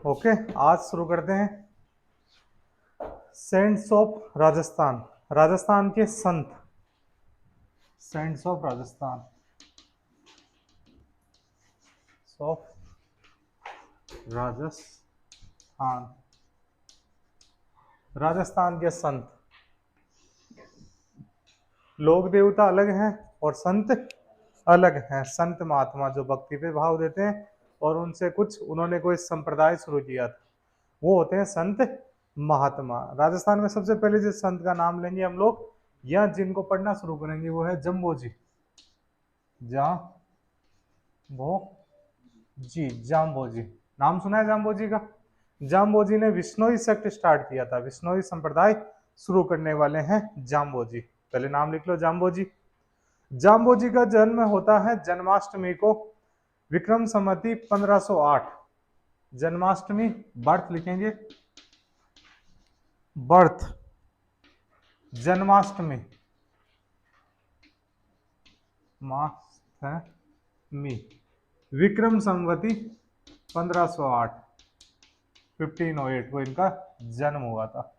Okay, आज शुरू करते हैं सेंट्स ऑफ राजस्थान। राजस्थान के संत, saints of Rajasthan, of Rajasthan, Rajasthan के संत। लोक देवता अलग हैं और संत अलग हैं। संत महात्मा जो भक्ति पे भाव देते हैं और उनसे कुछ उन्होंने कोई संप्रदाय शुरू किया था, वो होते हैं संत महात्मा। राजस्थान में सबसे पहले जिस संत का नाम लेंगे हम लोग या जिनको पढ़ना शुरू करेंगे वो है जम्बोजी। जाम्बोजी, नाम सुना है जाम्बोजी का? जाम्बोजी ने विश्नोई सेक्ट स्टार्ट किया था, विश्नोई संप्रदाय शुरू करने वाले हैं जाम्बोजी। पहले नाम लिख लो, जाम्बोजी। जाम्बोजी का जन्म होता है जन्माष्टमी को, विक्रम संवती 1508। जन्माष्टमी, बर्थ लिखेंगे, बर्थ जन्माष्टमी, माष्टमी, विक्रम संवती 1508, 1508 को इनका जन्म हुआ था।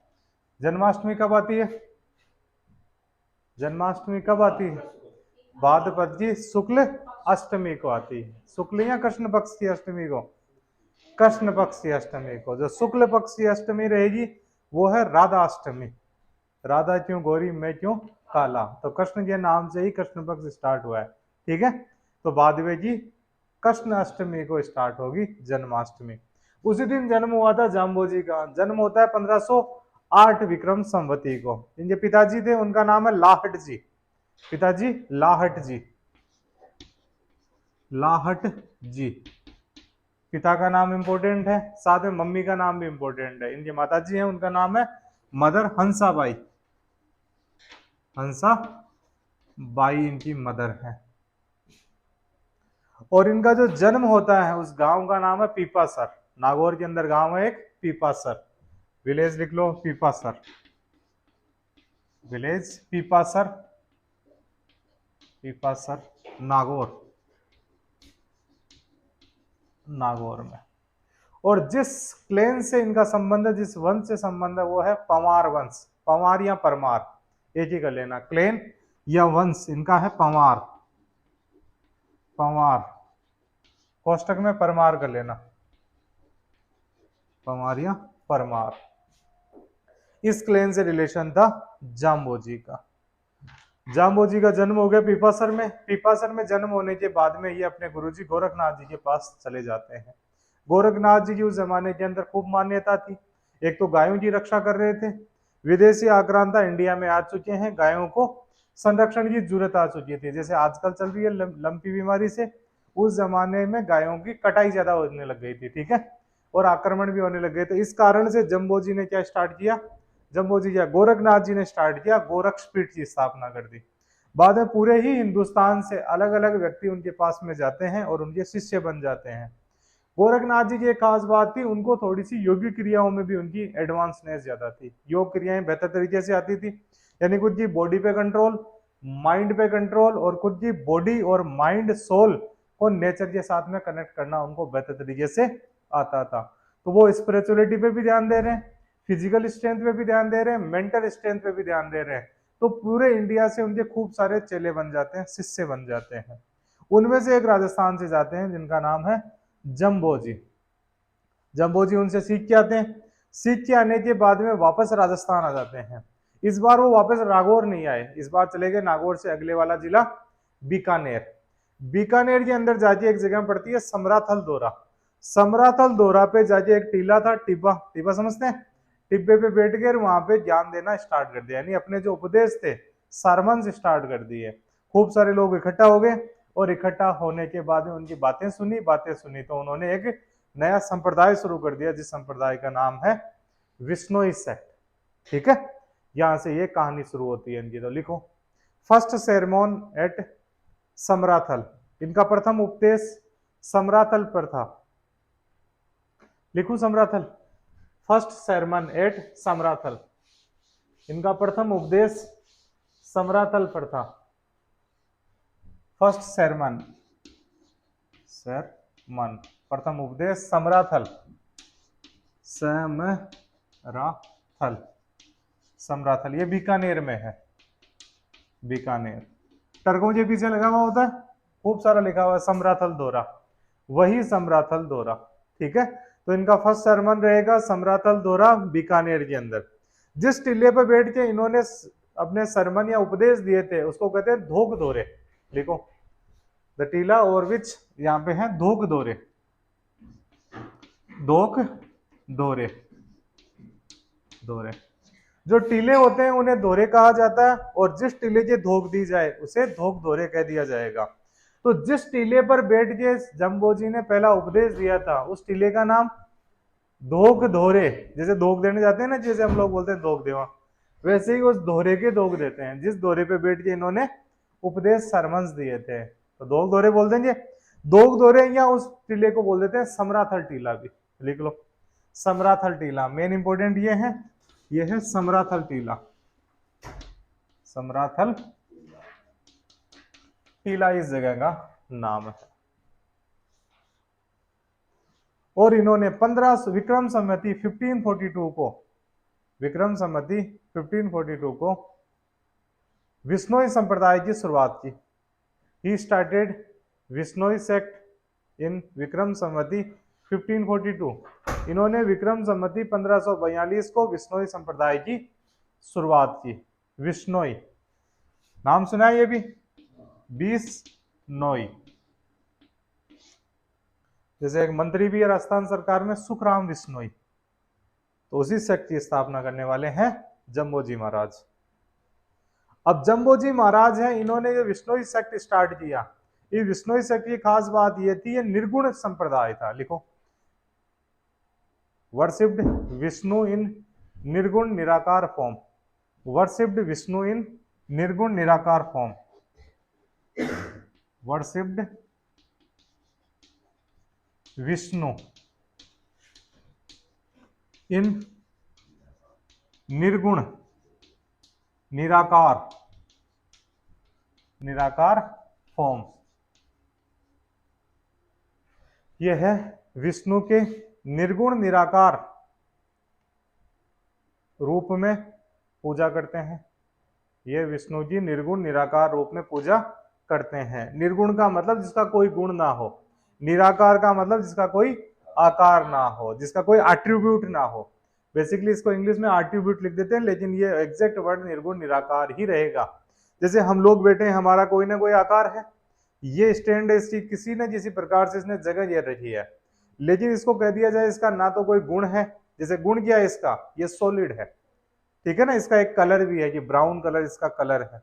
जन्माष्टमी कब आती है? जन्माष्टमी कब आती है? भाद्रपद शुक्ल अष्टमी को आती है। शुक्ल या कृष्ण पक्ष की अष्टमी को? कृष्ण पक्ष की अष्टमी को। जो शुक्ल पक्ष की अष्टमी रहेगी वो है राधा अष्टमी। राधा क्यों गोरी, मैं क्यों काला, तो कृष्ण के नाम से ही कृष्ण पक्ष स्टार्ट हुआ है। ठीक है, तो बाद में जी कृष्ण अष्टमी को स्टार्ट होगी जन्माष्टमी। उसी दिन जन्म हुआ था जाम्बोजी का। जन्म होता है 1508 विक्रम संवती को। इनके पिताजी थे, उनका नाम है लाहट जी। पिताजी लाहट जी, लाहट जी। पिता का नाम इंपॉर्टेंट है, साथ में मम्मी का नाम भी इंपॉर्टेंट है। इनकी माता जी हैं, उनका नाम है मदर हंसाबाई। हंसा बाई इनकी मदर है। और इनका जो जन्म होता है उस गांव का नाम है पीपासर। नागौर के अंदर गांव है एक पीपासर, विलेज लिख लो पीपासर, विलेज पीपासर, पीपासर नागौर, नागौर में। और जिस क्लेन से इनका संबंध है, जिस वंश से संबंध है, वो है पंवार वंश। पंवार या परमार एक ही कर लेना, क्लेन या वंश इनका है पंवार। पंवार कोष्टक में परमार कर लेना, पंवार या परमार। इस क्लेन से रिलेशन था जाम्बोजी का। जाम्बोजी का जन्म हो गया पीपासर में। पीपासर में जन्म होने के बाद में ये अपने गुरुजी गोरखनाथ जी के पास चले जाते हैं। गोरखनाथ जी की उस जमाने के अंदर खूब मान्यता थी। एक तो गायों की रक्षा कर रहे थे, विदेशी आक्रांता इंडिया में आ चुके हैं, गायों को संरक्षण की जरूरत आ चुकी थी। जैसे आजकल चल रही है लंपी बीमारी से, उस जमाने में गायों की कटाई ज्यादा होने लग गई थी। ठीक है, और आक्रमण भी होने लग गए। तो इस कारण से जम्बोजी ने क्या स्टार्ट किया? जम्बोजी क्या, गोरखनाथ जी ने स्टार्ट किया, गोरक्षपीठ की स्थापना कर दी। बाद में पूरे ही हिंदुस्तान से अलग अलग व्यक्ति उनके पास में जाते हैं और उनके शिष्य बन जाते हैं। गोरखनाथ जी की एक खास बात थी, उनको थोड़ी सी योगिक क्रियाओं में भी उनकी एडवांसनेस ज्यादा थी। योग क्रियाएं बेहतर तरीके से आती थी, यानी खुद की बॉडी पे कंट्रोल, माइंड पे कंट्रोल, और खुद की बॉडी और माइंड सोल को नेचर के साथ में कनेक्ट करना उनको बेहतर तरीके से आता था। तो वो स्पिरिचुअलिटी पे भी ध्यान दे रहे हैं, फिजिकल स्ट्रेंथ पे भी ध्यान दे रहे हैं, मेंटल स्ट्रेंथ पे भी ध्यान दे रहे हैं। तो पूरे इंडिया से उनके खूब सारे चेले बन जाते हैं, शिष्य बन जाते हैं। उनमें से एक राजस्थान से जाते हैं जिनका नाम है जम्बोजी। जम्बोजी उनसे सीख के आते हैं। सीख के आने के बाद में वापस राजस्थान आ जाते हैं। इस बार वो वापस नागौर नहीं आए, इस बार चले गए नागौर से अगले वाला जिला बीकानेर। बीकानेर के अंदर जाके एक जगह पड़ती है समराथल दोरा। समराथल दोरा पे जाके एक टीला था, टिब्बा, टिब्बा समझते हैं? टिब्बे पे बैठ कर वहां पे ज्ञान देना स्टार्ट कर दिया, यानी अपने जो उपदेश थे सरमन स्टार्ट कर दिए। खूब सारे लोग इकट्ठा हो गए और इकट्ठा होने के बाद में उनकी बातें सुनी तो उन्होंने एक नया संप्रदाय शुरू कर दिया, जिस संप्रदाय का नाम है विश्नोई सेक्ट। ठीक है, यहां से ये कहानी शुरू होती है इनकी। तो लिखो, फर्स्ट सेरेमोन एट समराथल। इनका प्रथम उपदेश समराथल पर था। लिखू Samrathal, first sermon eight Samrathal. इनका प्रथम उपदेश समराथल पर था। फर्स्ट सेरेमन, प्रथम उपदेश समराथल। समराथल, समराथल ये बीकानेर में है, बीकानेर। टर्गो के पीछे लगा हुआ होता है, खूब सारा लिखा हुआ है समराथल दौरा, वही समराथल दौरा। ठीक है, तो इनका फर्स्ट सरमन रहेगा समराथल दौरा बीकानेर के अंदर। जिस टिल्ले पर बैठ के इन्होंने अपने सरमन या उपदेश दिए थे उसको कहते हैं धोक दौरे। लिखो, द टीला ओवर विच, यहाँ पे है धोक दौरे, धोक दौरे, दौरे। जो टीले होते हैं उन्हें दौरे कहा जाता है, और जिस टीले की धोक दी जाए उसे धोक दौरे कह दिया जाएगा। तो जिस टीले पर बैठ के जम्बोजी ने पहला उपदेश दिया था उस टीले का नाम धोक दौरे, जैसे धोक देने जाते हैं ना, जैसे हम लोग बोलते हैं धोक देवा, वैसे ही उस दोहरे के धोक देते हैं जिस दोहरे पे बैठ के इन्होंने उपदेश सरमंस दिए थे, तो धोक दोहरे बोल देंगे। धोक दोहरे या उस टीले को बोल देते हैं समराथल टीला भी। लिख लो, समराथल टीला। मेन इंपोर्टेंट ये है समराथल टीला, समराथल टीला इस जगह का नाम है। और इन्होंने 15 विक्रम संवती 1542 को, विक्रम संवती 1542 को विश्नोई संप्रदाय की शुरुआत की। He started Bishnoi sect in Vikram Samvat 1542। इन्होंने विक्रम संवती 1542 को विश्नोई संप्रदाय की शुरुआत की। विश्नोई नाम सुना है, ये भी बिश्नोई, जैसे एक मंत्री भी है राजस्थान सरकार में सुखराम विश्नोई, तो उसी सेक्ट की स्थापना करने वाले हैं जम्बोजी महाराज। अब जम्बोजी महाराज हैं, इन्होंने जो विश्नोई सेक्ट स्टार्ट किया, ये विश्नोई सेक्ट की खास बात ये थी, ये निर्गुण संप्रदाय था। लिखो, वर्शिप्ड विष्णु इन निर्गुण निराकार फॉर्म, वर्शिप्ड विष्णु इन निर्गुण निराकार फॉर्म, वर्शिप्ड विष्णु इन निर्गुण निराकार, निराकार फॉर्म। यह है विष्णु के निर्गुण निराकार रूप में पूजा करते हैं। ये विष्णु जी निर्गुण निराकार रूप में पूजा करते हैं। निर्गुण का मतलब जिसका कोई गुण ना हो, निराकार का मतलब जिसका कोई आकार ना हो, जिसका कोई एट्रीब्यूट ना हो। बेसिकली इसको इंग्लिश में एट्रीब्यूट लिख देते हैं, लेकिन ये एग्जैक्ट वर्ड निर्गुण निराकार ही रहेगा। जैसे हम लोग बैठे हैं, हमारा कोई ना कोई आकार है, ये स्टैंड इसकी किसी न किसी प्रकार से इसने जगह ले रखी है, लेकिन इसको कह दिया जाए इसका ना तो कोई गुण है, जैसे गुण क्या है इसका, ये सॉलिड है, ठीक है ना, इसका एक कलर भी है कि ब्राउन कलर इसका कलर है,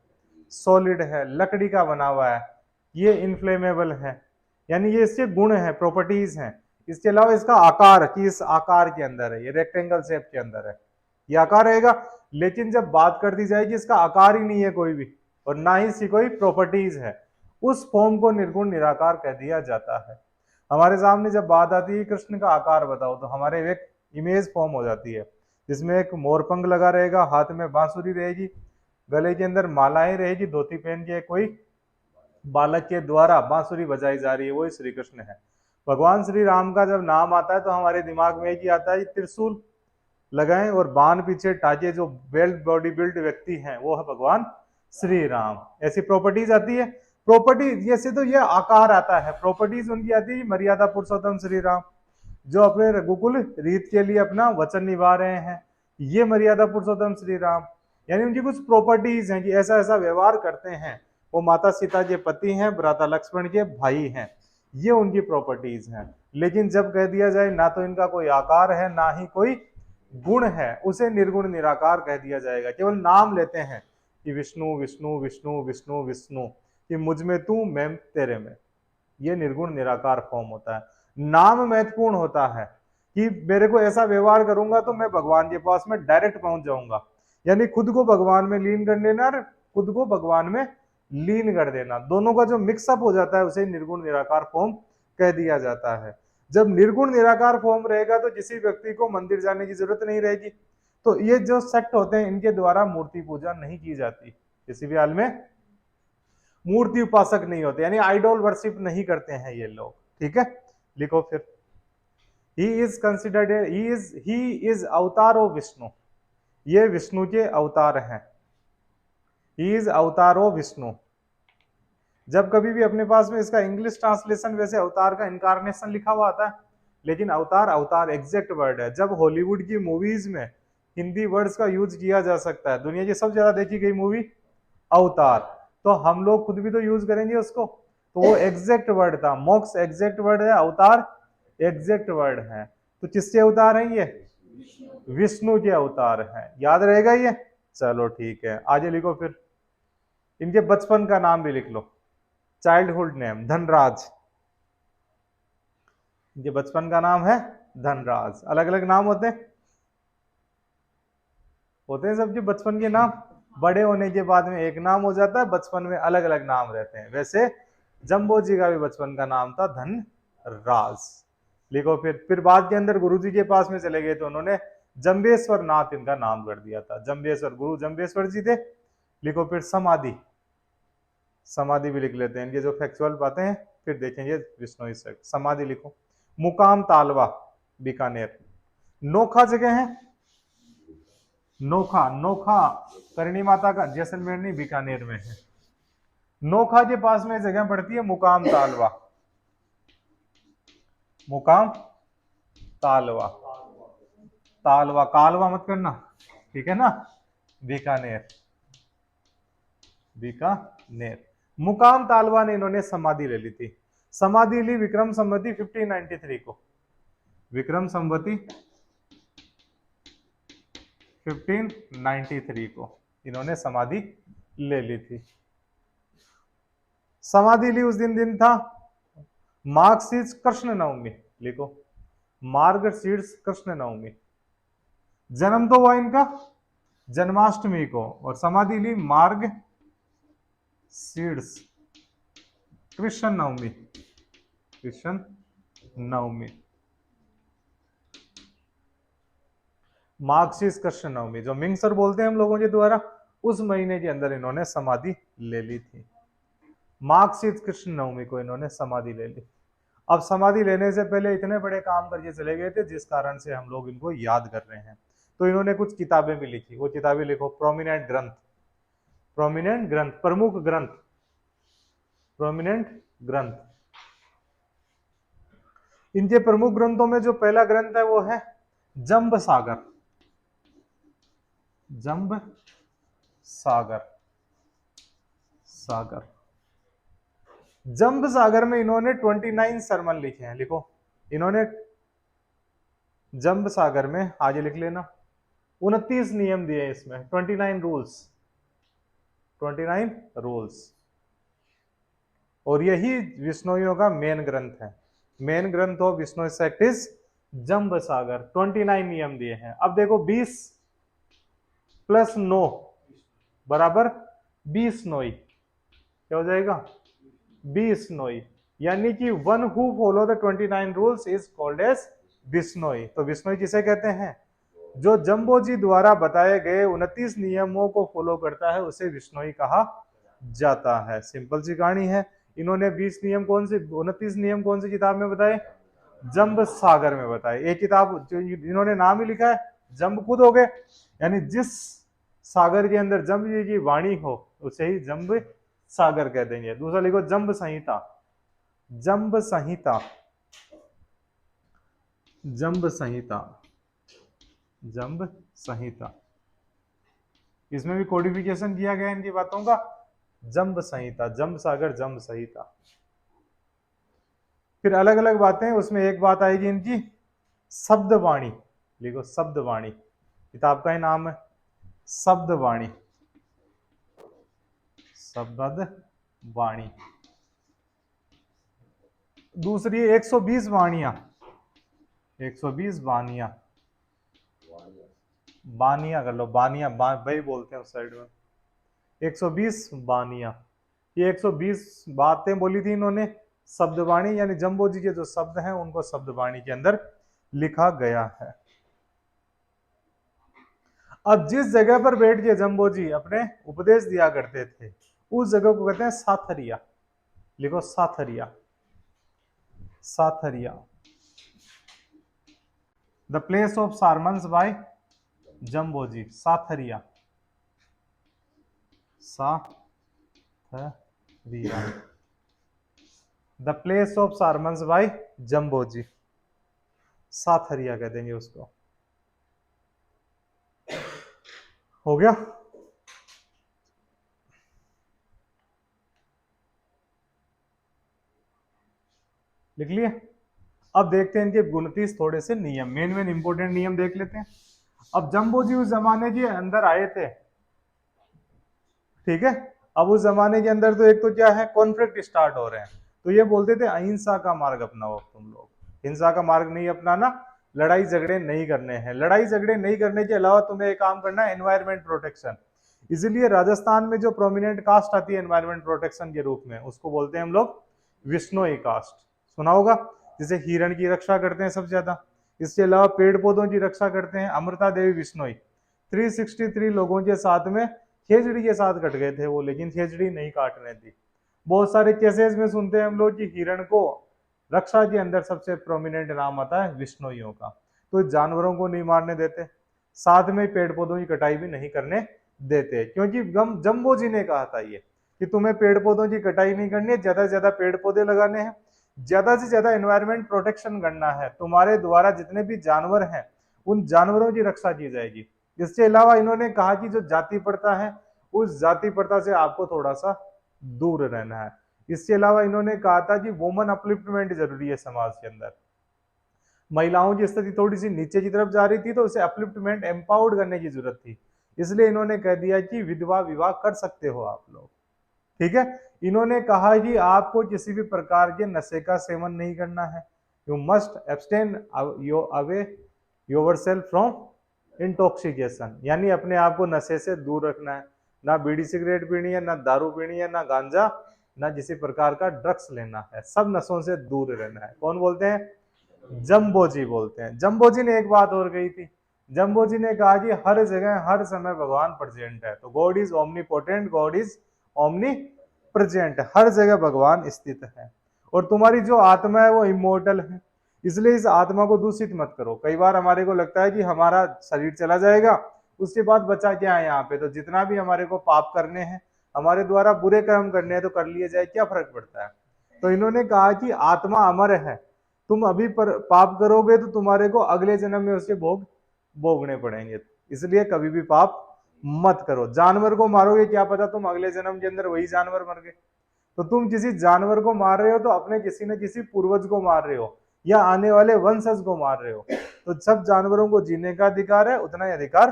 सॉलिड है, लकड़ी का बना हुआ है, ये इनफ्लेमेबल है, यानी ये इसके गुण है, प्रॉपर्टीज हैं। इसके अलावा इसका आकार, कि इस आकार के अंदर है, ये रेक्टेंगल शेप के अंदर है, ये आकार रहेगा। लेकिन जब बात कर दी जाएगी इसका आकार ही नहीं है कोई भी, और ना ही इसकी कोई प्रॉपर्टीज है, उस फॉर्म को निर्गुण निराकार कह दिया जाता है। हमारे सामने जब बात आती है कृष्ण का आकार बताओ, तो हमारे एक इमेज फॉर्म हो जाती है, जिसमें एक मोरपंख लगा रहेगा, हाथ में बांसुरी रहेगी, गले के अंदर मालाएं रहेगी, धोती पहन के कोई बालक के द्वारा बांसुरी बजाई जा रही है, वही श्री कृष्ण है। भगवान श्री राम का जब नाम आता है तो हमारे दिमाग में एक ही आता है, त्रिशूल लगाएं और बाण पीछे टाके, जो वेल बॉडी बिल्ड व्यक्ति हैं वो है भगवान श्री राम। ऐसी प्रॉपर्टीज आती है। प्रॉपर्टी जैसे तो ये आकार आता है, प्रॉपर्टीज उनकी आती है मर्यादा पुरुषोत्तम श्री राम, जो अपने रघुकुल रीत के लिए अपना वचन निभा रहे हैं, ये मर्यादा पुरुषोत्तम श्री राम। यानी उनकी कुछ प्रॉपर्टीज हैं कि ऐसा ऐसा व्यवहार करते हैं, वो माता सीता के पति हैं, भ्राता लक्ष्मण के भाई हैं, ये उनकी प्रॉपर्टीज हैं। लेकिन जब कह दिया जाए ना तो इनका कोई आकार है ना ही कोई गुण है, उसे निर्गुण निराकार कह दिया जाएगा। केवल नाम लेते हैं कि विष्णु विष्णु विष्णु विष्णु विष्णु, कि मुझ में तू मैं तेरे में, ये निर्गुण निराकार फॉर्म होता है। नाम महत्वपूर्ण होता है कि मेरे को ऐसा व्यवहार करूंगा तो मैं भगवान के पास में डायरेक्ट पहुंच जाऊंगा, यानी खुद को भगवान में लीन कर लेना और खुद को भगवान में लीन कर देना, दोनों का जो मिक्सअप हो जाता है उसे निर्गुण निराकार फॉर्म कह दिया जाता है। जब निर्गुण निराकार फॉर्म रहेगा तो किसी व्यक्ति को मंदिर जाने की जरूरत नहीं रहेगी। तो ये जो सेक्ट होते हैं इनके द्वारा मूर्ति पूजा नहीं की जाती, किसी भी हाल में मूर्ति उपासक नहीं होते, यानी आइडोल वर्शिप नहीं करते हैं ये लोग। ठीक है, लिखो फिर, he is considered, he is अवतार ऑफ विष्णु, ये विष्णु के अवतार हैं। ही इज अवतार ऑफ विष्णु। जब कभी भी अपने पास में इसका इंग्लिश ट्रांसलेशन वैसे अवतार का इनकारनेशन लिखा हुआ आता है, लेकिन अवतार अवतार एग्जैक्ट वर्ड है। जब हॉलीवुड की मूवीज में हिंदी वर्ड्स का यूज किया जा सकता है, दुनिया की सबसे ज्यादा देखी गई मूवी अवतार, तो हम लोग खुद भी तो यूज करेंगे उसको, तो वो एग्जैक्ट वर्ड था। मोक्ष एग्जैक्ट वर्ड है, अवतार एग्जैक्ट वर्ड है। तो किसके अवतार हैं ये? विष्णु के अवतार हैं। याद रहेगा ये? चलो ठीक है, आगे लिखो फिर। इनके बचपन का नाम भी लिख लो, चाइल्डहुड नेम धनराज। इनके बचपन का नाम है धनराज। अलग अलग नाम होते हैं सबके बचपन के नाम। बड़े होने के बाद में एक नाम हो जाता है, बचपन में अलग अलग नाम रहते हैं। वैसे जम्बो जी का भी बचपन का नाम था धनराज। लिखो फिर बाद के अंदर गुरु जी के पास में चले गए तो उन्होंने जम्बेश्वर नाथ इनका नाम कर दिया था। जम्बेश्वर, गुरु जम्बेश्वर जी थे। लिखो फिर समाधि, समाधि भी लिख लेते हैं। इनके जो फैक्चुअल बातें हैं फिर देखेंगे विष्णु सेक्ट। समाधि लिखो। मुकाम तालवा बीकानेर। नोखा जगह है, नोखा, नोखा करणी माता का जैसलमेर नहीं बीकानेर में है। नोखा के पास में जगह पड़ती है मुकाम तालवा, मुकाम तालवा, तालवा कालवा मत करना, ठीक है ना। बीकानेर, बीकानेर मुकाम तालवा ने इन्होंने समाधि ले ली थी। समाधि ली विक्रम संवती 1593 को। विक्रम संवती 1593 को इन्होंने समाधि ले ली थी। समाधि ली उस दिन था मार्गशीर्ष कृष्ण नवमी। लिखो मार्गशीर्ष कृष्ण नवमी। जन्म तो हुआ इनका जन्माष्टमी को, और समाधि ली मार्ग शीर्ष कृष्ण नवमी, कृष्ण नवमी, मार्गशीर्ष कृष्ण नवमी जो मिंगसर बोलते हैं हम लोगों के द्वारा, उस महीने के अंदर इन्होंने समाधि ले ली थी। मार्गशीर्ष कृष्ण नवमी को इन्होंने समाधि ले ली। अब समाधि लेने से पहले इतने बड़े काम करके चले गए थे जिस कारण से हम लोग इनको याद कर रहे हैं। तो इन्होंने कुछ किताबें भी लिखी, वो किताबें लिखो। प्रोमिनेंट ग्रंथ, प्रोमिनेंट ग्रंथ, प्रमुख ग्रंथ, प्रोमिनेंट ग्रंथ। इनके प्रमुख ग्रंथों में जो पहला ग्रंथ है वो है जंब सागर, जंब सागर, सागर। जंब सागर में इन्होंने 29 सरमन लिखे हैं। लिखो इन्होंने जंब सागर में, आगे लिख लेना, 29 नियम दिए इसमें, 29 रूल्स, 29 रूल्स। और यही विष्णुइयों का मेन ग्रंथ है। मेन ग्रंथ ऑफ विष्णु सेक्ट इज जंब सागर। 29 नियम दिए हैं। अब देखो 20 + 9 बराबर 20 नोई, क्या हो जाएगा? 20 नोई। यानी कि one who follow the 29 rules is called as Bishnoi. तो विष्णोई किसे कहते हैं? जो जंबो जी द्वारा बताए गए 29 नियमों को फॉलो करता है उसे विष्णोई कहा जाता है। सिंपल सी कहानी है। इन्होंने 20 नियम कौन से, 29 नियम कौन सी किताब में बताए? जंब सागर में बताए। एक किताब जो इन्होंने नाम ही लिखा है, जंब खुद हो गए, यानी जिस सागर के अंदर जंब जी की वाणी हो उसे ही जंब सागर कह देंगे। दूसरा लिखो जंब संहिता, जंब संहिता, जंब संहिता, जंब संहिता। इसमें भी कोडिफिकेशन किया गया इनकी बातों का। जंब संहिता, जंब सागर, जंब संहिता। फिर अलग अलग बातें, उसमें एक बात आएगी इनकी शब्दवाणी। लिखो शब्दवाणी, किताब का ही नाम है शब्दवाणी, शब्दवाणी। दूसरी 120 वाणियां, 120 वाणियां, बानिया कर लो, बानिया भाई बोलते हैं उस साइड में। 120 बानिया, ये 120 बातें बोली थी इन्होंने। शब्दवाणी यानी जंबो जी के जो शब्द हैं उनको शब्दवाणी के अंदर लिखा गया है। अब जिस जगह पर बैठ के जंबो जी अपने उपदेश दिया करते थे उस जगह को कहते हैं साथरिया। लिखो Sathariya, Sathariya. The place of sermons by Jambhoji, Sathariya, Sathariya, the place of sermons by Jambhoji, Sathariya कह देंगे उसको। हो गया। लिख लिए। अब देखते हैं इनके 29 थोड़े से नियम, मेन इंपोर्टेंट नियम देख लेते हैं। अब जम्बोजी उस जमाने के अंदर आए थे, ठीक है। अब उस जमाने के अंदर तो एक तो क्या है, कॉन्फ्लिक्ट स्टार्ट हो रहे हैं, तो ये बोलते थे अहिंसा का मार्ग अपनाओ तुम लोग, हिंसा का मार्ग नहीं अपनाना, लड़ाई झगड़े नहीं करने हैं। लड़ाई झगड़े नहीं करने के अलावा तुम्हें एक काम करना है, एनवायरमेंट प्रोटेक्शन। इसीलिए राजस्थान में जो प्रोमिनेंट कास्ट आती है एनवायरमेंट प्रोटेक्शन के रूप में, उसको बोलते हैं हम लोग विश्नोई कास्ट, सुना होगा। जैसे हिरण की रक्षा करते हैं सबसे ज्यादा, इसके अलावा पेड़ पौधों की रक्षा करते हैं अमृता देवी विश्नोई। 363 लोगों के साथ में खेजड़ी के साथ कट गए थे वो, लेकिन खेजड़ी नहीं काटने दी। बहुत सारे केसेस में सुनते हैं हम लोग कि हिरण को रक्षा के अंदर सबसे प्रोमिनेंट नाम आता है विश्नोइयों का। तो जानवरों को नहीं मारने देते, साथ में पेड़ पौधों की कटाई भी नहीं करने देते, क्योंकि जम्बो जी ने कहा था ये कि तुम्हें पेड़ पौधों की कटाई नहीं करनी है, ज्यादा से ज्यादा पेड़ पौधे लगाने हैं, ज्यादा से ज्यादा एनवायरमेंट प्रोटेक्शन करना है, तुम्हारे द्वारा जितने भी जानवर हैं उन जानवरों की रक्षा की जाएगी। इसके अलावा इन्होंने कहा कि जो जाति प्रथा है उस जाति प्रथा से आपको थोड़ा सा दूर रहना है। इसके अलावा इन्होंने कहा था कि वुमन अपलिफ्टमेंट जरूरी है समाज के अंदर, महिलाओं की स्थिति थोड़ी सी नीचे की तरफ जा रही थी, तो उसे अपलिफ्टमेंट एम्पावर्ड करने की जरूरत थी, इसलिए इन्होंने कह दिया कि विधवा विवाह कर सकते हो आप लोग, ठीक है। इन्होंने कहा कि आपको किसी भी प्रकार के नशे का सेवन नहीं करना है, you must abstain away yourself from intoxication, यानी अपने आप को नशे से दूर रखना है, ना बीड़ी सिगरेट पीनी है, ना दारू पीनी है, ना गांजा, ना किसी प्रकार का ड्रग्स लेना है, सब नशों से दूर रहना है। कौन बोलते हैं? जम्बोजी बोलते हैं। जम्बोजी ने एक बात और कही थी, जम्बोजी ने कहा कि हर जगह हर समय भगवान प्रेजेंट है, तो God is omnipotent, God is omnipresent, हर जगह भगवान स्थित है, और तुम्हारी जो आत्मा है वो इमोर्टल है, इसलिए इस आत्मा को दूषित मत करो। कई बार हमारे को लगता है कि हमारा शरीर चला जाएगा, उसके बाद बचा क्या है यहाँ पे, तो जितना भी हमारे को पाप करने हैं, हमारे द्वारा बुरे कर्म करने हैं, तो कर लिए जाए, क्या फर्क पड़ता है। तो इन्होंने कहा कि आत्मा अमर है, तुम अभी पाप करोगे तो तुम्हारे को अगले जन्म में उसके भोग भोगने पड़ेंगे, इसलिए कभी भी पाप मत करो। जानवर को मारोगे, क्या पता तुम अगले जन्म के अंदर वही जानवर मर गए, तो तुम किसी जानवर को मार रहे हो तो अपने किसी न किसी पूर्वज को मार रहे हो, या आने वाले वंशज को मार रहे हो। तो सब जानवरों को जीने का अधिकार है, उतना ही अधिकार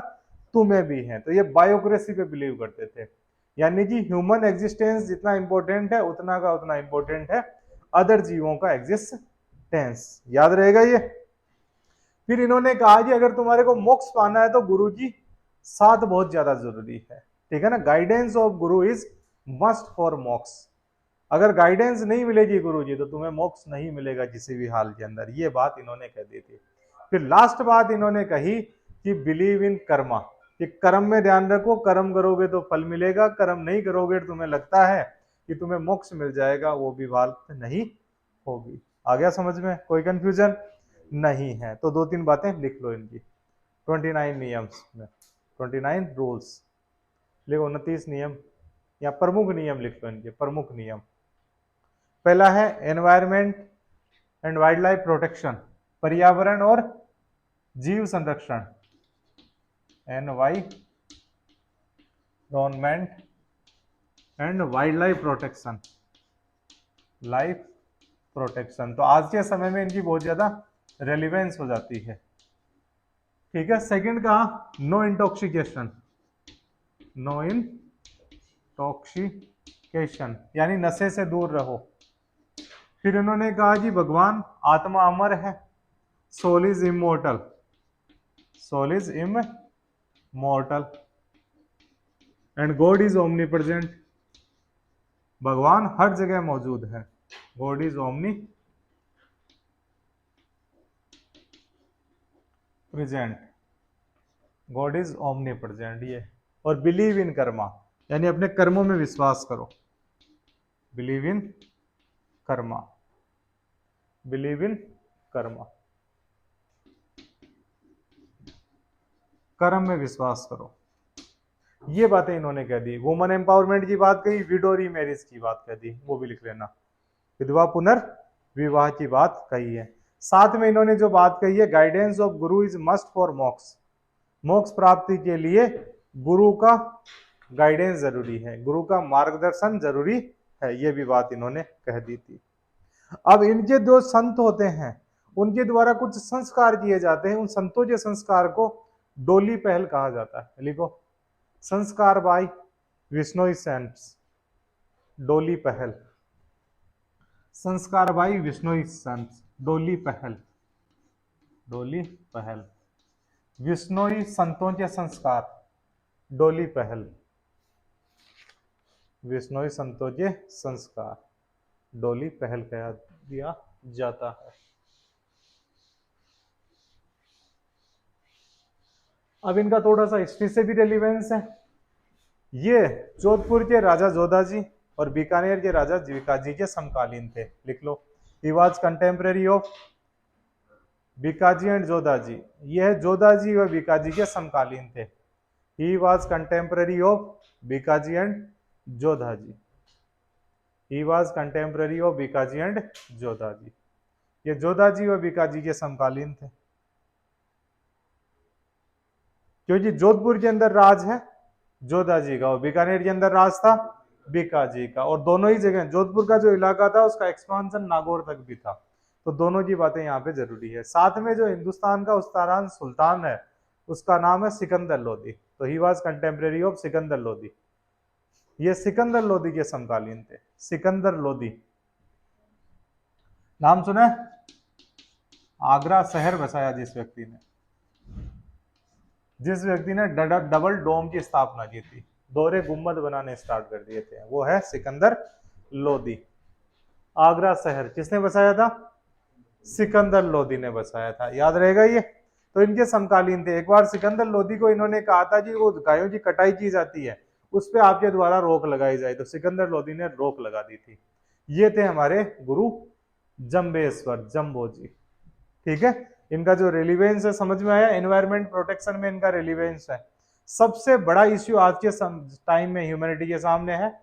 तुम्हें भी है। तो ये बायोक्रेसी पे बिलीव करते थे, यानी कि ह्यूमन एग्जिस्टेंस जितना इंपॉर्टेंट है उतना का उतना इंपॉर्टेंट है अदर जीवों का एग्जिस्टेंस, याद रहेगा ये। फिर इन्होंने कहा कि अगर तुम्हारे को मोक्ष पाना है तो गुरु की साथ बहुत ज्यादा जरूरी है, ठीक है ना। Guidance of Guru is must for मोक्ष, अगर गाइडेंस नहीं मिलेगी गुरु जी तो तुम्हें मोक्ष नहीं मिलेगा किसी भी हाल के अंदर, ये बात इन्होंने कह दी थी। फिर लास्ट बात इन्होंने कही कि बिलीव इन कर्मा, कि कर्म में ध्यान रखो, कर्म करोगे तो फल मिलेगा, कर्म नहीं करोगे तो तुम्हें लगता है कि तुम्हें मोक्ष मिल जाएगा, वो भी बात नहीं होगी। आ गया समझ में, कोई कंफ्यूजन नहीं है। तो दो तीन बातें लिख लो इनकी, 29 नियम्स में 29 रूल्स लिखो, 29 नियम या प्रमुख नियम लिख लो इनके, प्रमुख नियम। पहला है environment and wild life protection, पर्यावरण और जीव संरक्षण, environment and wild life protection, life protection. तो आज के समय में इनकी बहुत ज्यादा रेलिवेंस हो जाती है, ठीक है। सेकंड कहा नो इंटॉक्सिकेशन, नो इंटॉक्सिकेशन यानी नशे से दूर रहो। फिर इन्होंने कहा कि भगवान आत्मा अमर है, soul is immortal, soul is immortal and God is omnipresent, भगवान हर जगह मौजूद है, God is omnipresent, God is omnipresent ये। और बिलीव इन कर्मा, यानी अपने कर्मों में विश्वास करो, believe in Karma, believe in Karma. कर्म में विश्वास करो। ये बातें इन्होंने कह दी। वुमन एम्पावरमेंट की बात कही, विडो री मैरिज की बात कह दी, वो भी लिख लेना। विधवा पुनर्विवाह की बात कही है। साथ में इन्होंने जो बात कही है, guidance of Guru is must for मोक्ष, मोक्ष प्राप्ति के लिए गुरु का गाइडेंस जरूरी है, गुरु का मार्गदर्शन जरूरी है, ये भी बात इन्होंने कह दी थी। अब इनके जो संत होते हैं उनके द्वारा कुछ संस्कार किए जाते हैं, उन संतों के संस्कार को डोली पहल कहा जाता है। लिखो, संस्कार बाय विश्नोई सेंट्स, डोली पहल, संस्कार बाई विश्नोई संत, डोली पहल, डोली पहल, विश्नोई संतों के संस्कार, डोली पहल, विश्नोई संतों के संस्कार, डोली पहल कह दिया जाता है। अब इनका थोड़ा सा हिस्ट्री से भी रेलिवेंस है। ये जोधपुर के राजा जोधाजी और बीकानेर के राजा बीकाजी के समकालीन थे। लिख लो, he was contemporary of Bikaji and Jodhaji. यह जोधाजी व बीकाजी के समकालीन थे। He was contemporary of Bikaji and Jodhaji, he was contemporary of Bikaji and Jodhaji. ये जोधाजी व बीकाजी के समकालीन थे, क्योंकि जोधपुर के अंदर राज है जोधाजी का और बीकानेर के अंदर राज था बीकाजी का, और दोनों ही जगह जोधपुर का जो इलाका था उसका एक्सपांशन नागौर तक भी था, तो दोनों की बातें यहाँ पे जरूरी है। साथ में जो हिंदुस्तान का उस्तारान सुल्तान है उसका नाम है सिकंदर लोदी, तो ही was contemporary of Sikandar Lodi. ये सिकंदर लोदी के समकालीन थे। सिकंदर लोदी नाम सुना है? आगरा शहर बसाया जिस व्यक्ति ने डबल डोम की स्थापना की थी, दोहरे गुम्बद बनाने स्टार्ट कर दिए थे, वो है सिकंदर लोदी। आगरा शहर किसने बसाया था? सिकंदर लोदी ने बसाया था, याद रहेगा ये। तो इनके समकालीन थे। एक बार सिकंदर लोदी को इन्होंने कहा था कि वो गायों की कटाई की जाती है उस पर आपके द्वारा रोक लगाई जाए, तो सिकंदर लोदी ने रोक लगा दी थी। ये थे हमारे गुरु जम्बेश्वर, जम्बो जी। ठीक है, इनका जो रेलिवेंस है समझ में आया। एनवायरमेंट प्रोटेक्शन में इनका रेलिवेंस है। सबसे बड़ा इश्यू आज के टाइम में ह्यूमैनिटी के सामने है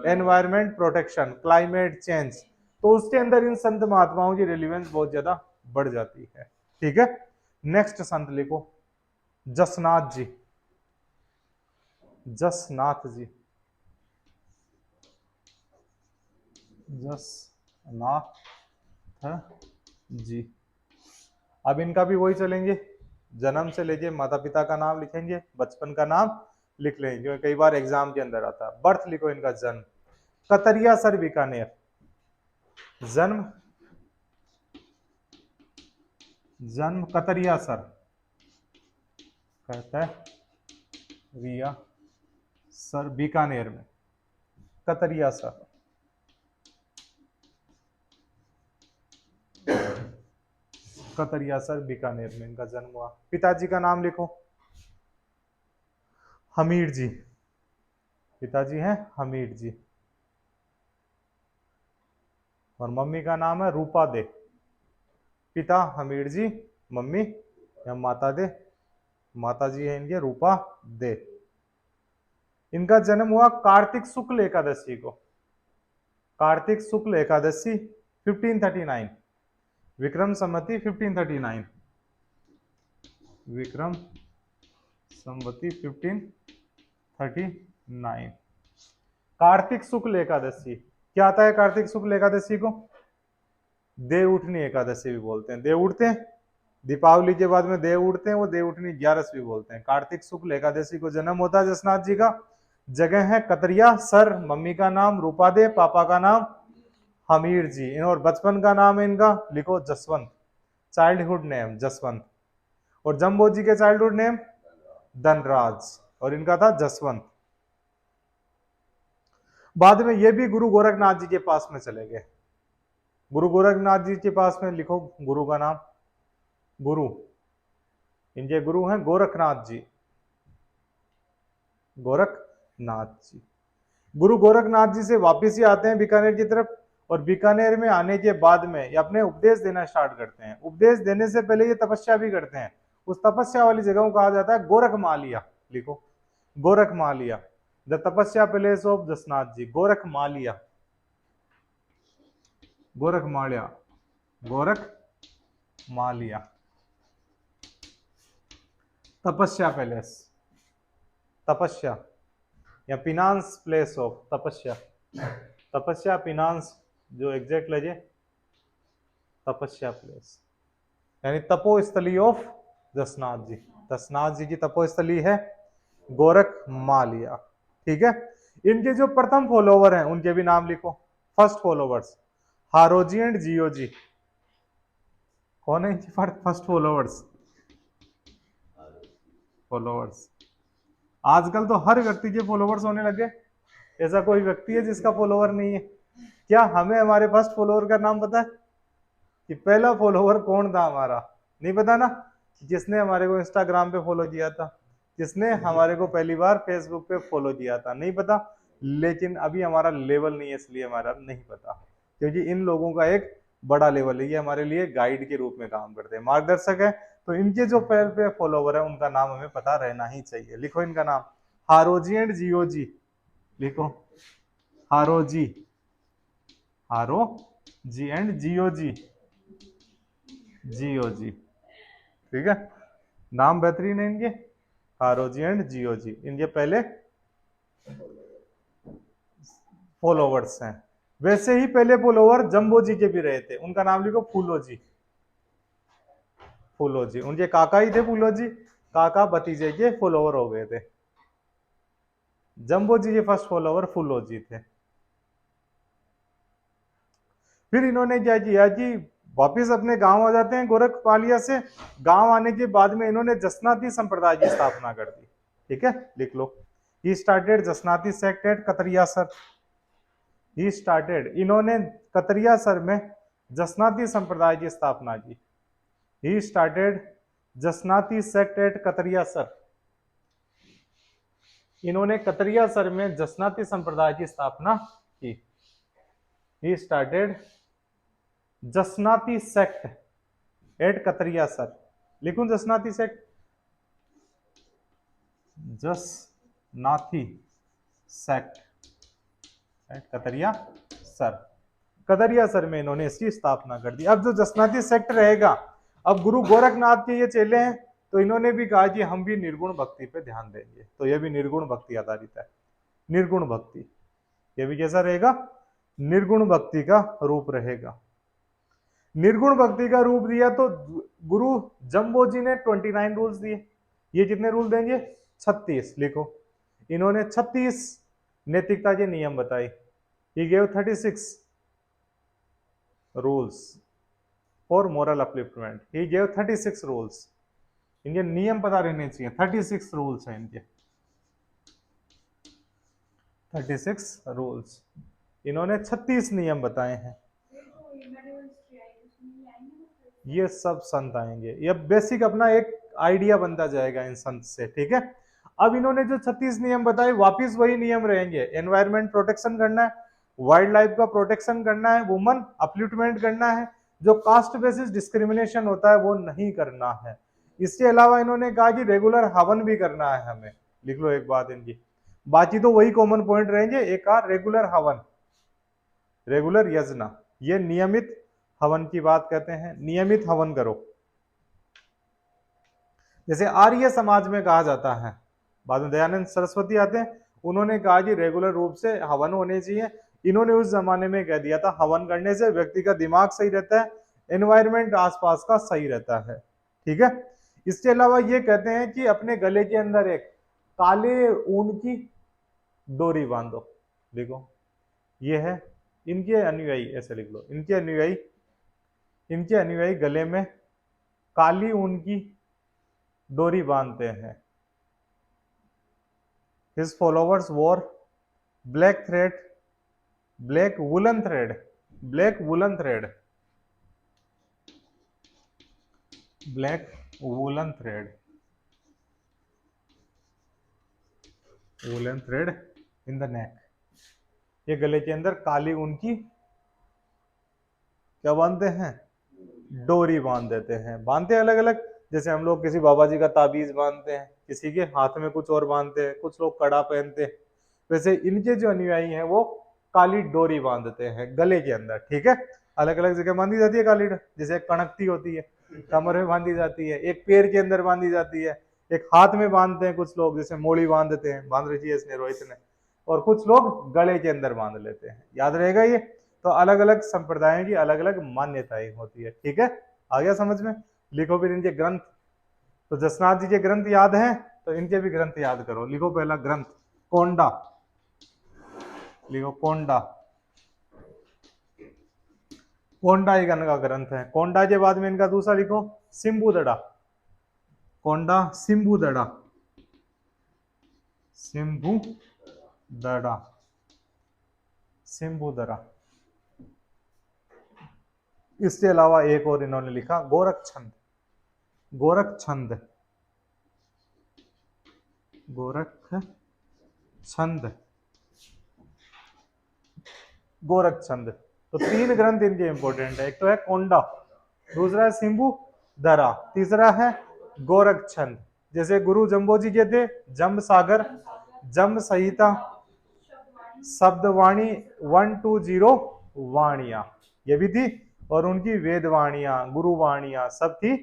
एनवायरमेंट प्रोटेक्शन, क्लाइमेट चेंज, तो उसके अंदर इन संत महात्माओं की रेलिवेंस बहुत ज्यादा बढ़ जाती है। ठीक है, नेक्स्ट संत लिखो, जसनाथ जी। जसनाथ जी, जसनाथ जी। अब इनका भी वही चलेंगे, जन्म से लेके माता पिता का नाम लिखेंगे, बचपन का नाम लिख लेंगे, क्योंकि कई बार एग्जाम के अंदर आता है। बर्थ लिखो इनका, जन्म कतरिया सर बीकानेर, जन्म जन्म कतरिया सर, कहता है रिया सर बीकानेर में, कतरिया सर। कतरिया सर बीकानेर में इनका जन्म हुआ। पिताजी का नाम लिखो, हमीर जी, पिताजी हैं हमीर जी, और मम्मी का नाम है रूपा दे। पिता हमीर जी, मम्मी या माता दे, माता जी है इनके रूपा दे। इनका जन्म हुआ कार्तिक शुक्ल एकादशी को, कार्तिक शुक्ल एकादशी 1539, विक्रम संवती 1539, विक्रम संवती 1539। कार्तिक शुक्ल एकादशी क्या आता है? कार्तिक शुक्ल एकादशी को देव उठनी एकादशी भी बोलते हैं। देव उठते हैं, दीपावली के बाद में देव उठते हैं, वो देव उठनी 11 भी बोलते हैं। कार्तिक शुक्ल एकादशी को जन्म होता है जसनाथ जी का। जगह है कतरिया सर, मम्मी का नाम रूपा दे, पापा का नाम हमीर जी, और बचपन का नाम है इनका लिखो जसवंत, चाइल्डहुड नेम जसवंत, और जम्बो जी के चाइल्डहुड नेम धनराज, और इनका था जसवंत। बाद में ये भी गुरु गोरखनाथ जी के पास में चले गए। गुरु गोरखनाथ जी के पास में लिखो गुरु का नाम, गुरु, इनके गुरु हैं गोरखनाथ जी, गोरखनाथ जी। गुरु गोरखनाथ जी से वापिस ही आते हैं बीकानेर की तरफ, और बीकानेर में आने के बाद में ये अपने उपदेश देना स्टार्ट करते हैं। उपदेश देने से पहले ये तपस्या भी करते हैं, उस तपस्या वाली जगह को कहा जाता है गोरखमालिया। लिखो गोरखमालिया, द तपस्या पैलेस ऑफ जसनाथ जी, गोरखमालिया, गोरखमालिया, गोरखमालिया तपस्या पैलेस, तपस्या या पिनांस प्लेस ऑफ तपस्या, तपस्या पिनांस जो एग्जैक्ट लगे तपस्या प्लेस, यानी तपोस्थली ऑफ जसनाथ जी। जसनाथ जी की तपोस्थली है गोरखमालिया। ठीक है, इनके जो प्रथम फॉलोवर हैं उनके भी नाम लिखो। First followers हारोजी and जियोजी। कौन है इनके फर्स्ट फॉलोवर्स? फॉलोवर्स आजकल तो हर व्यक्ति के फॉलोवर्स होने लगे, ऐसा कोई व्यक्ति है जिसका फॉलोवर नहीं है क्या? हमें हमारे फर्स्ट फॉलोवर का नाम पता है कि पहला फॉलोवर कौन था हमारा? नहीं पता ना? जिसने हमारे को इंस्टाग्राम पे फॉलो किया था, जिसने हमारे को पहली बार फेसबुक पे फॉलो किया था, नहीं पता। लेकिन अभी हमारा लेवल नहीं है इसलिए हमारा नहीं पता, क्योंकि इन लोगों का एक बड़ा लेवल है, ये हमारे लिए गाइड के रूप में काम करते हैं, मार्गदर्शक है। तो इनके जो पहले फॉलोवर है उनका नाम हमें पता रहना ही चाहिए। लिखो इनका नाम हारोजी एंड जियोजी। लिखो हारोजी, हारो जी एंड जियोजी, जियोजी। ठीक है, नाम बेहतरीन है इनके, हारोजी एंड जियोजी, इनके पहले फॉलोवर्स हैं। वैसे ही पहले फॉलोवर जम्बो जी के भी रहे थे, उनका नाम लिखो फूलो जी, फूलो जी। उनके काका ही थे फूलो जी, काका भतीजे के फॉलोवर हो गए थे। जम्बो जी के फर्स्ट फॉलोवर फूलो जी थे। फिर इन्होंने क्या किया कि वापिस अपने गांव आ जाते हैं गोरखपालिया से। गांव आने के बाद में इन्होंने जसनाती संप्रदाय की स्थापना कर दी। ठीक है, लिख लो, he started Jasnathi sect at Katariyasar. He started, इन्होंने कतरियासर में जसनाती संप्रदाय की स्थापना की। He started Jasnathi sect at Katariyasar. इन्होंने कतरियासर में जसनाती संप्रदाय की स्थापना की। He started Jasnathi sect at Katariyasar. लिखूं Jasnathi sect, Jasnathi sect at Katariyasar. Katariyasar में इन्होंने इसकी स्थापना कर दी। अब जो जसनाती सेक्ट रहेगा, अब गुरु गोरखनाथ के ये चेले हैं, तो इन्होंने भी कहा कि हम भी निर्गुण भक्ति पे ध्यान देंगे, तो ये भी निर्गुण भक्ति आधारित है। निर्गुण भक्ति, ये भी कैसा रहेगा? निर्गुण भक्ति का रूप रहेगा। निर्गुण भक्ति का रूप दिया तो गुरु जम्बो जी ने 29 रूल्स दिए। ये कितने रूल देंगे? 36। लिखो, इन्होंने 36 नैतिकता के नियम बताए। He gave 36 rules for moral upliftment. He gave 36 rules. इनके नियम पता रहने चाहिए। 36 रूल्स हैं इनके, 36 रूल्स। इन्होंने 36 नियम बताए हैं। ये सब संत आएंगे, ये बेसिक अपना एक आइडिया बनता जाएगा इन संत से। ठीक है, अब इन्होंने जो 36 नियम बताए वापिस वही नियम रहेंगे। एनवायरमेंट प्रोटेक्शन करना है, वाइल्ड लाइफ का प्रोटेक्शन करना है, वुमन अपलिफ्टमेंट करना है, जो कास्ट बेसिस डिस्क्रिमिनेशन होता है वो नहीं करना है। इसके अलावा इन्होंने कहा कि रेगुलर हवन भी करना है हमें। लिख लो एक बात इनकी, बाकी तो वही कॉमन पॉइंट रहेंगे। एक रेगुलर हवन, रेगुलर यज्ञ, ये नियमित हवन की बात कहते हैं। नियमित हवन करो, जैसे आर्य समाज में कहा जाता है। बाद में दयानंद सरस्वती आते हैं, उन्होंने कहा कि रेगुलर रूप से हवन होने चाहिए। इन्होंने उस जमाने में कह दिया था हवन करने से व्यक्ति का दिमाग सही रहता है, एनवायरमेंट आसपास का सही रहता है। ठीक है, इसके अलावा ये कहते हैं कि अपने गले के अंदर एक काले ऊन की डोरी बांधो। देखो, ये है इनके अनुयायी, ऐसे लिख लो, इनके अनुयायी गले में काली ऊन की डोरी बांधते हैं। His followers wore black thread, black woolen thread, black woolen thread, black woolen thread, woolen thread in the neck. ये गले के अंदर काली ऊन की क्या बांधते हैं? डोरी बांध देते हैं। बांधते अलग अलग, जैसे हम लोग किसी बाबा जी का ताबीज बांधते हैं, किसी के हाथ में कुछ और बांधते हैं, कुछ लोग कड़ा पहनते हैं, वैसे इनके जो अनुयायी हैं वो काली डोरी बांधते हैं गले के अंदर, ठीक है। अलग अलग जगह बांधी जाती है काली डोरी, जैसे कणकती होती है कमर में बांधी जाती है, एक पैर के अंदर बांधी जाती है, एक हाथ में बांधते हैं कुछ लोग, जैसे मोड़ी बांधते हैं, बांध रखी है इसने रोहित ने, और कुछ लोग गले के अंदर बांध लेते हैं। याद रहेगा ये। तो अलग अलग संप्रदायों की अलग अलग मान्यताएं होती है, ठीक है। आ गया समझ में। लिखो फिर इनके ग्रंथ। तो जसनाथ जी के ग्रंथ याद हैं, तो इनके भी ग्रंथ याद करो। लिखो पहला ग्रंथ कोंडा, लिखो कोंडा। कोंडा एक इनका ग्रंथ है। कोंडा के बाद में इनका दूसरा लिखो सिंबुदड़ा, कोंडा सिंबुदड़ा, सिंबुदड़ा, सिंबुदड़ा। इसके अलावा एक और इन्होंने लिखा गोरखछंद, गोरखछंद, गोरखछंद, गोरखछंद। तो तीन ग्रंथ इनके इंपॉर्टेंट है। एक तो है कोंडा, दूसरा है सिंबू दरा, तीसरा है गोरखछंद। जैसे गुरु जम्बो जी के थे जम्ब सागर, जम्ब संहिता, शब्दवाणी 120 वाणियां, ये भी थी। और उनकी वेदवाणियां, गुरुवाणियां सब थी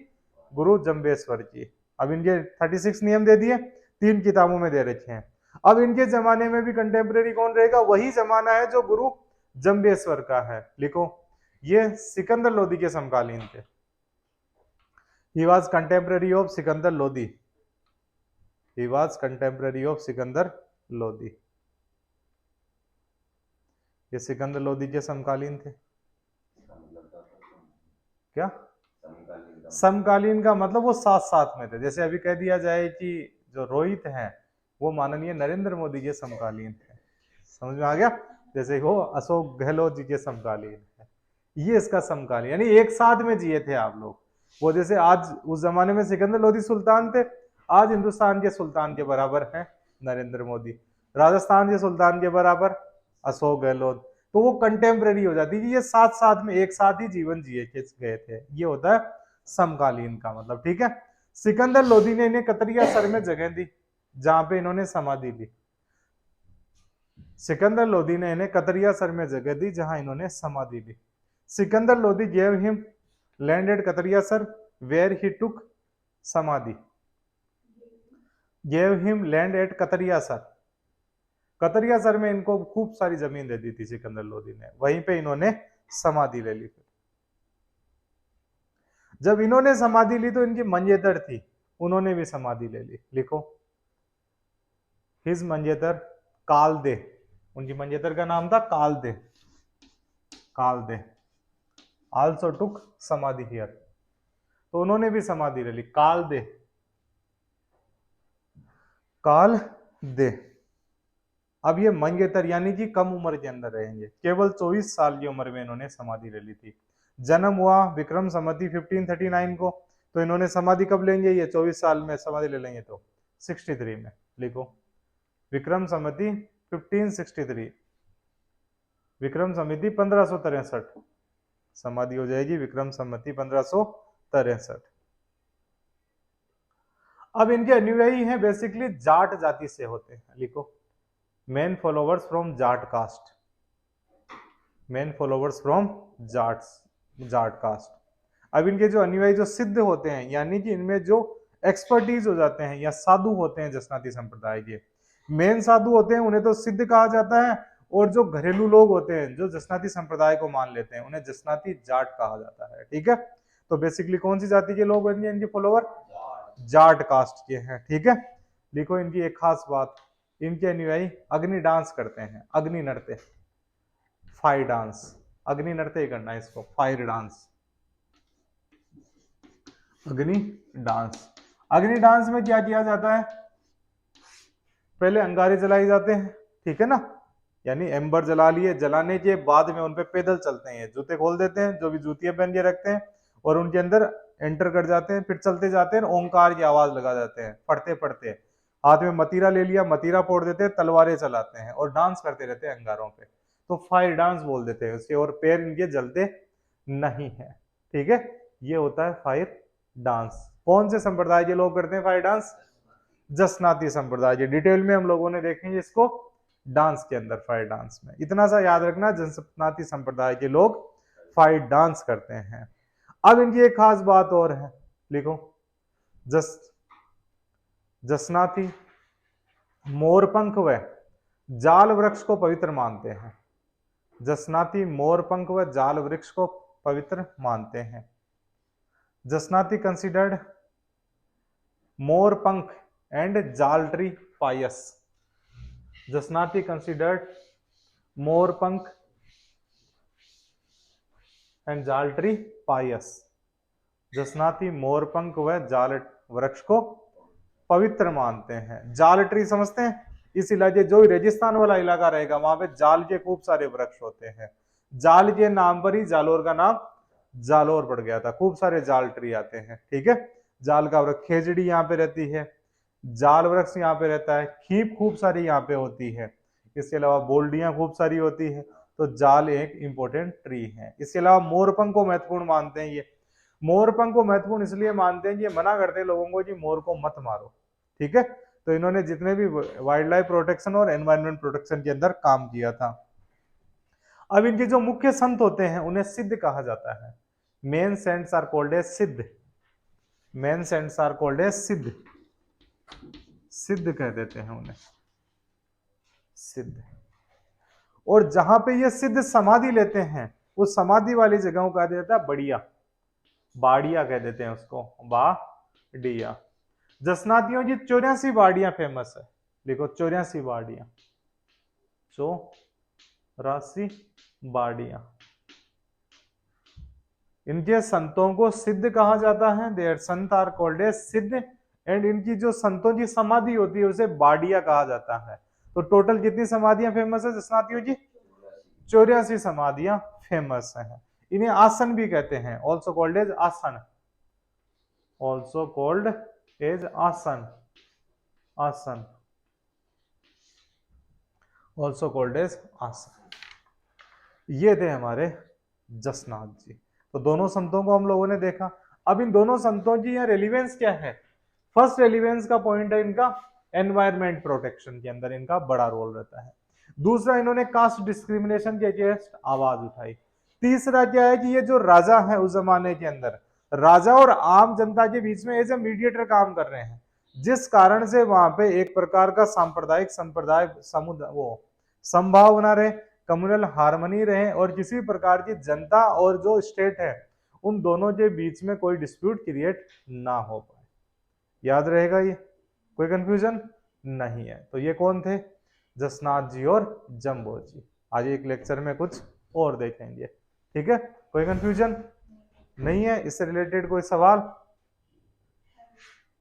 गुरु जम्बेश्वर की। अब इनके 36 नियम दे दिए, तीन किताबों में दे रखे हैं। अब इनके जमाने में भी कंटेम्प्रेरी कौन रहेगा? वही जमाना है जो गुरु जम्बेश्वर का है। लिखो, ये सिकंदर लोदी के समकालीन थे। He was contemporary of Sikandar Lodi, he was contemporary of Sikandar Lodi. ये सिकंदर लोदी के समकालीन थे। क्या समकालीन का मतलब? वो साथ साथ में थे। जैसे अभी कह दिया जाए कि जो रोहित हैं वो माननीय नरेंद्र मोदी के समकालीन थे। समझ में आ गया? जैसे वो अशोक गहलोत जी के समकालीन है, ये इसका समकालीन, यानी एक साथ में जिए थे आप लोग। वो जैसे आज उस जमाने में सिकंदर लोदी सुल्तान थे, आज हिंदुस्तान के सुल्तान के बराबर हैं नरेंद्र मोदी, राजस्थान के सुल्तान के बराबर अशोक गहलोत। तो वो कंटेम्प्रेरी हो जाती है, ये साथ साथ में एक साथ ही जीवन जिए गए थे। ये होता है समकालीन का मतलब, ठीक है। सिकंदर लोदी ने इन्हें कतरिया सर में जगह दी जहां पे इन्होंने समाधि ली। सिकंदर लोदी ने इन्हें कतरिया सर में जगह दी जहां इन्होंने समाधि ली। Sikandar Lodi gave him land at Katariyasar where he took samadhi, gave him land at Katariyasar. Katariyasar में इनको खूब सारी जमीन दे दी थी सिकंदर लोदी ने, वहीं पे इन्होंने समाधि ले ली। जब इन्होंने समाधि ली तो इनकी मंजेतर थी, उन्होंने भी समाधि ले ली। लिखो, हिज मंजेतर कालदे, उनकी मंजेतर का नाम था कालदे, कालदे आल्सो टुक समाधि हियर। तो उन्होंने भी समाधि ले ली। कालदे, कालदे। अब ये मंगेतर यानी कि कम उम्र के अंदर रहेंगे, केवल 24 साल की उम्र में इन्होंने समाधि ले ली थी। जन्म हुआ विक्रम संमति 1539 को, तो इन्होंने समाधि कब लेंगे? ये 24 साल में समाधि ले लेंगे तो 63 में। लिखो, विक्रम संमति 1563, विक्रम संमति 1563, समाधि हो जाएगी विक्रम संमति 1563। अब इनके अनुयायी हैं बेसिकली जाट जाति से होते हैं। लिखो, main followers from Jat caste, main followers from Jat caste. अब इनके जो अनुयायी जो सिद्ध होते हैं, यानी कि इनमें जो एक्सपर्टीज हो जाते हैं या साधु होते हैं जसनाती संप्रदाय के, मेन साधु होते हैं उन्हें तो सिद्ध कहा जाता है, और जो घरेलू लोग होते हैं जो जसनाती संप्रदाय को मान लेते हैं उन्हें जसनाती जाट कहा जाता है, ठीक है। तो बेसिकली कौन सी जाति के लोग बनेंगे इनके फॉलोवर? जाट कास्ट के हैं, ठीक है। लिखो, इनकी एक खास बात, इनके अनुयायी अग्नि डांस करते हैं, अग्नि नृत्य, फायर डांस, अग्नि नृत्य करना है इसको, फायर डांस, अग्नि डांस। अग्नि डांस में क्या किया जाता है? पहले अंगारे जलाए जाते हैं, ठीक है ना, यानी एम्बर जला लिए, जलाने के बाद में उनपे पैदल चलते हैं, जूते खोल देते हैं, जो भी जूतियां पहन के रखते हैं, और उनके अंदर एंटर कर जाते हैं, फिर चलते जाते हैं, ओंकार की आवाज लगा जाते हैं, पढ़ते पढ़ते हाथ में मतीरा ले लिया, मतीरा फोड़ देते हैं, तलवारें चलाते हैं और डांस करते रहते हैं अंगारों पे, तो फायर डांस बोल देते हैं उसके, और पैर इनके जलते नहीं है, ठीक है। ये होता है फायर डांस। कौन से संप्रदाय के लोग करते हैं फाइट डांस? जसनाती संप्रदाय के। डिटेल में हम लोगों ने देखेंगे इसको डांस के अंदर, फाइट डांस में। इतना सा याद रखना, जसनाती संप्रदाय के लोग फाइट डांस करते हैं। अब इनकी एक खास बात और है, लिखो, जसनाती मोरपंख व जाल वृक्ष को पवित्र मानते हैं। जसनाती मोरपंख व जाल वृक्ष को पवित्र मानते हैं। Jasnathi considered morpankh and jaal tree pious. Jasnathi considered morpankh and jaal tree pious. Jasnathi morpankh व जाल वृक्ष को पवित्र मानते हैं। जाल ट्री समझते हैं? इस इलाके, जो रेगिस्तान वाला इलाका रहेगा, वहां पे जाल के खूब सारे वृक्ष होते हैं। जाल के नाम पर ही जालोर का नाम जालोर पड़ गया था। खूब सारे जाल ट्री आते हैं, ठीक है। जाल का वृक्ष, खेजड़ी यहाँ पे रहती है, जाल वृक्ष यहाँ पे रहता है, खीप खूब सारी यहाँ पे होती है, इसके अलावा बोल्डियां खूब सारी होती है। तो जाल एक इंपॉर्टेंट ट्री है। इसके अलावा मोरपंख को महत्वपूर्ण मानते हैं। ये मोरपंख को महत्वपूर्ण इसलिए मानते हैं कि ये मना करते हैं लोगों को कि मोर को मत मारो, ठीक है। तो इन्होंने जितने भी वाइल्ड लाइफ प्रोटेक्शन और एनवायरमेंट प्रोटेक्शन के अंदर काम किया था। अब इनके जो मुख्य संत होते हैं उन्हें सिद्ध कहा जाता है। Main saints are called as siddh. Main saints are called as siddh. सिद्ध कह देते हैं उन्हें, सिद्ध। और जहां पे ये सिद्ध समाधि लेते हैं, उस समाधि वाली जगहों का देता है बढ़िया, बाड़िया कह देते हैं उसको, बाड़िया। जसनातियों की 84 बाड़ियां फेमस है। देखो 84 बाड़ियां, 84 बाड़ियां। इनके संतों को सिद्ध कहा जाता है। There Sant are called as सिद्ध। एंड इनकी जो संतों की समाधि होती है उसे बाड़िया कहा जाता है। तो टोटल कितनी समाधियां फेमस है जसनातियों की? 84 समाधियां फेमस हैं। इन्हें आसन भी कहते हैं, ऑल्सो कॉल्ड एज आसन, ऑल्सो कॉल्ड एज आसन, आसन, ऑल्सो कॉल्ड एज आसन। ये थे हमारे जसनाथ जी। तो दोनों संतों को हम लोगों ने देखा। अब इन दोनों संतों की यहाँ रेलिवेंस क्या है? फर्स्ट रेलिवेंस का पॉइंट है इनका एनवायरमेंट प्रोटेक्शन के अंदर इनका बड़ा रोल रहता है। दूसरा, इन्होंने कास्ट डिस्क्रिमिनेशन के अगेंस्ट आवाज उठाई। तीसरा क्या है कि ये जो राजा है उस जमाने के अंदर, राजा और आम जनता के बीच में एज ए मीडिएटर काम कर रहे हैं, जिस कारण से वहां पे एक प्रकार का सांप्रदायिक संप्रदाय समुदाय वो संभाव बना रहे, कम्युनल हार्मनी रहे, और किसी प्रकार की जनता और जो स्टेट है उन दोनों के बीच में कोई डिस्प्यूट क्रिएट ना हो पाए। याद रहेगा ये? कोई कंफ्यूजन नहीं है। तो ये कौन थे? जसनाथ जी और जम्बो जी। आज एक लेक्चर में कुछ और देखेंगे, ठीक है। कोई कंफ्यूजन नहीं है? इससे रिलेटेड कोई सवाल?